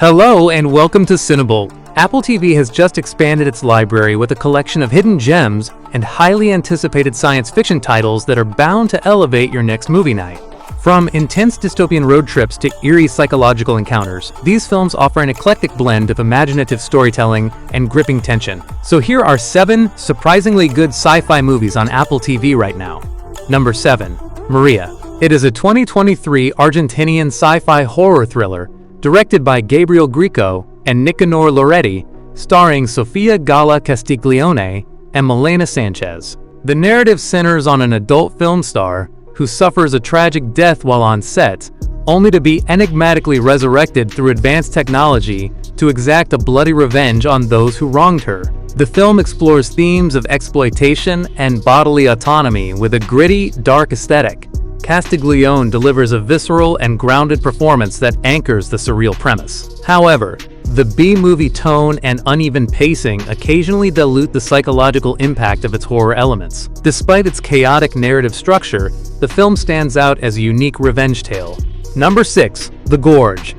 Hello and welcome to CineBolt. Apple TV has just expanded its library with a collection of hidden gems and highly anticipated science fiction titles that are bound to elevate your next movie night. From intense dystopian road trips to eerie psychological encounters, these films offer an eclectic blend of imaginative storytelling and gripping tension. So here are 7 surprisingly good sci-fi movies on Apple TV right now. Number 7. Mar.IA. It is a 2023 Argentinian sci-fi horror thriller directed by Gabriel Greco and Nicanor Loretti, starring Sofia Gala Castiglione and Milena Sanchez. The narrative centers on an adult film star who suffers a tragic death while on set, only to be enigmatically resurrected through advanced technology to exact a bloody revenge on those who wronged her. The film explores themes of exploitation and bodily autonomy with a gritty, dark aesthetic. Castiglione delivers a visceral and grounded performance that anchors the surreal premise. However, the B-movie tone and uneven pacing occasionally dilute the psychological impact of its horror elements. Despite its chaotic narrative structure, the film stands out as a unique revenge tale. Number 6. The Gorge.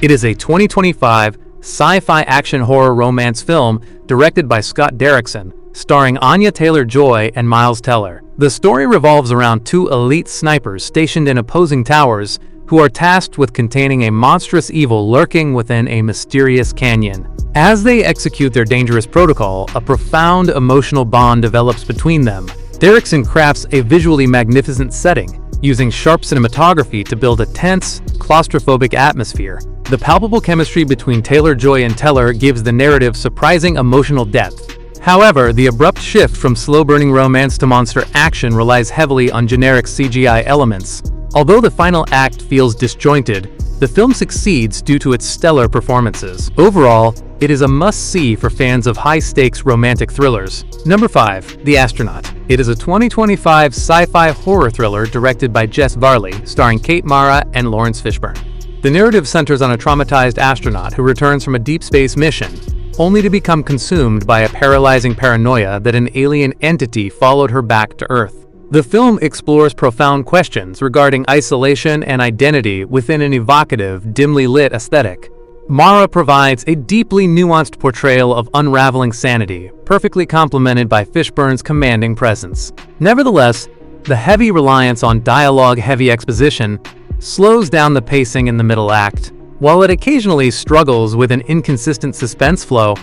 It is a 2025 sci-fi action horror romance film directed by Scott Derrickson, starring Anya Taylor-Joy and Miles Teller. The story revolves around 2 elite snipers stationed in opposing towers who are tasked with containing a monstrous evil lurking within a mysterious canyon. As they execute their dangerous protocol, a profound emotional bond develops between them. Derrickson crafts a visually magnificent setting, using sharp cinematography to build a tense, claustrophobic atmosphere. The palpable chemistry between Taylor-Joy and Teller gives the narrative surprising emotional depth. However, the abrupt shift from slow-burning romance to monster action relies heavily on generic CGI elements. Although the final act feels disjointed, the film succeeds due to its stellar performances. Overall, it is a must-see for fans of high-stakes romantic thrillers. Number 5. The Astronaut. It is a 2025 sci-fi horror thriller directed by Jess Varley, starring Kate Mara and Lawrence Fishburne. The narrative centers on a traumatized astronaut who returns from a deep space mission, only to become consumed by a paralyzing paranoia that an alien entity followed her back to Earth. The film explores profound questions regarding isolation and identity within an evocative, dimly lit aesthetic. Mara provides a deeply nuanced portrayal of unraveling sanity, perfectly complemented by Fishburne's commanding presence. Nevertheless, the heavy reliance on dialogue-heavy exposition slows down the pacing in the middle act. While it occasionally struggles with an inconsistent suspense flow,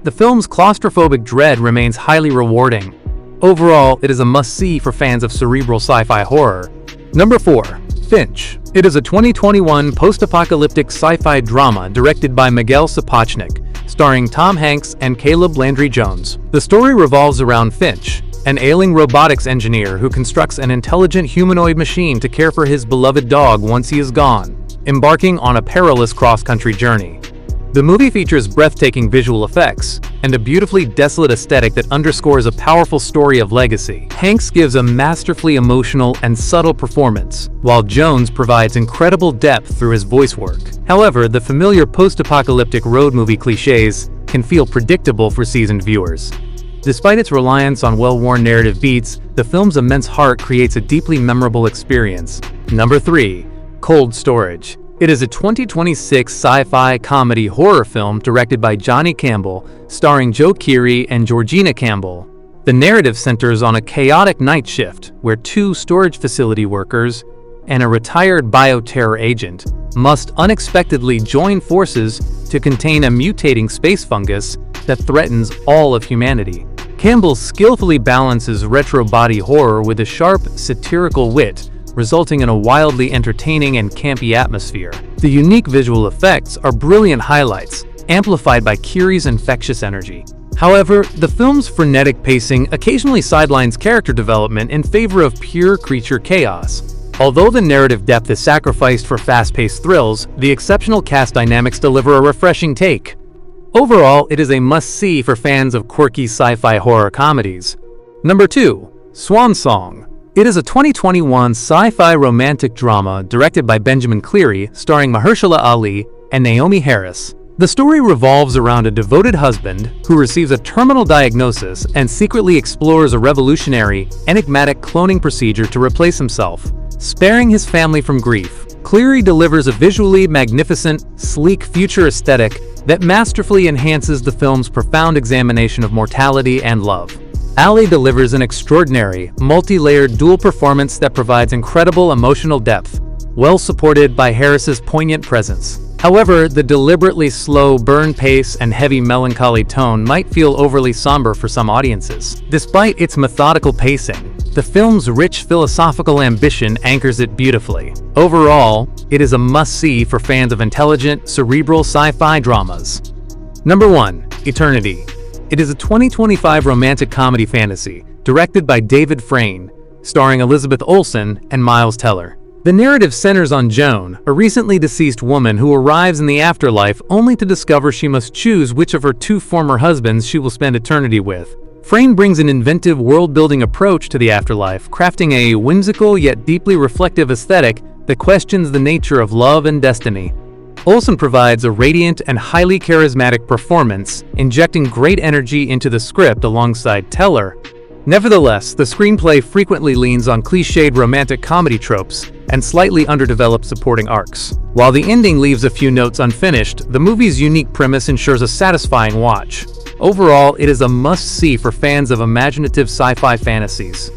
the film's claustrophobic dread remains highly rewarding. Overall, it is a must-see for fans of cerebral sci-fi horror. Number 4. Finch. It is a 2021 post-apocalyptic sci-fi drama directed by Miguel Sapochnik, starring Tom Hanks and Caleb Landry Jones. The story revolves around Finch, an ailing robotics engineer who constructs an intelligent humanoid machine to care for his beloved dog once he is gone, embarking on a perilous cross-country journey. The movie features breathtaking visual effects and a beautifully desolate aesthetic that underscores a powerful story of legacy. Hanks gives a masterfully emotional and subtle performance, while Jones provides incredible depth through his voice work. However, the familiar post-apocalyptic road movie cliches can feel predictable for seasoned viewers. Despite its reliance on well-worn narrative beats, the film's immense heart creates a deeply memorable experience. Number 3. Cold Storage. It is a 2026 sci-fi comedy horror film directed by Johnny Campbell, starring Joe Keery and Georgina Campbell. The narrative centers on a chaotic night shift where 2 storage facility workers and a retired bioterror agent must unexpectedly join forces to contain a mutating space fungus that threatens all of humanity. Campbell skillfully balances retro body horror with a sharp, satirical wit, resulting in a wildly entertaining and campy atmosphere. The unique visual effects are brilliant highlights, amplified by Keery's infectious energy. However, the film's frenetic pacing occasionally sidelines character development in favor of pure creature chaos. Although the narrative depth is sacrificed for fast-paced thrills, the exceptional cast dynamics deliver a refreshing take. Overall, it is a must-see for fans of quirky sci-fi horror comedies. Number 2. Swan Song. It is a 2021 sci-fi romantic drama directed by Benjamin Cleary, starring Mahershala Ali and Naomi Harris. The story revolves around a devoted husband who receives a terminal diagnosis and secretly explores a revolutionary, enigmatic cloning procedure to replace himself, sparing his family from grief. Cleary delivers a visually magnificent, sleek future aesthetic that masterfully enhances the film's profound examination of mortality and love. Ali delivers an extraordinary, multi-layered dual performance that provides incredible emotional depth, well supported by Harris's poignant presence. However, the deliberately slow burn pace and heavy melancholy tone might feel overly somber for some audiences. Despite its methodical pacing, the film's rich philosophical ambition anchors it beautifully. Overall, it is a must-see for fans of intelligent, cerebral sci-fi dramas. Number 1. Eternity. It is a 2025 romantic comedy fantasy, directed by David Frayne, starring Elizabeth Olsen and Miles Teller. The narrative centers on Joan, a recently deceased woman who arrives in the afterlife only to discover she must choose which of her 2 former husbands she will spend eternity with. Frayne brings an inventive world-building approach to the afterlife, crafting a whimsical yet deeply reflective aesthetic that questions the nature of love and destiny. Olsen provides a radiant and highly charismatic performance, injecting great energy into the script alongside Teller. Nevertheless, the screenplay frequently leans on cliched romantic comedy tropes and slightly underdeveloped supporting arcs. While the ending leaves a few notes unfinished, the movie's unique premise ensures a satisfying watch. Overall, it is a must-see for fans of imaginative sci-fi fantasies.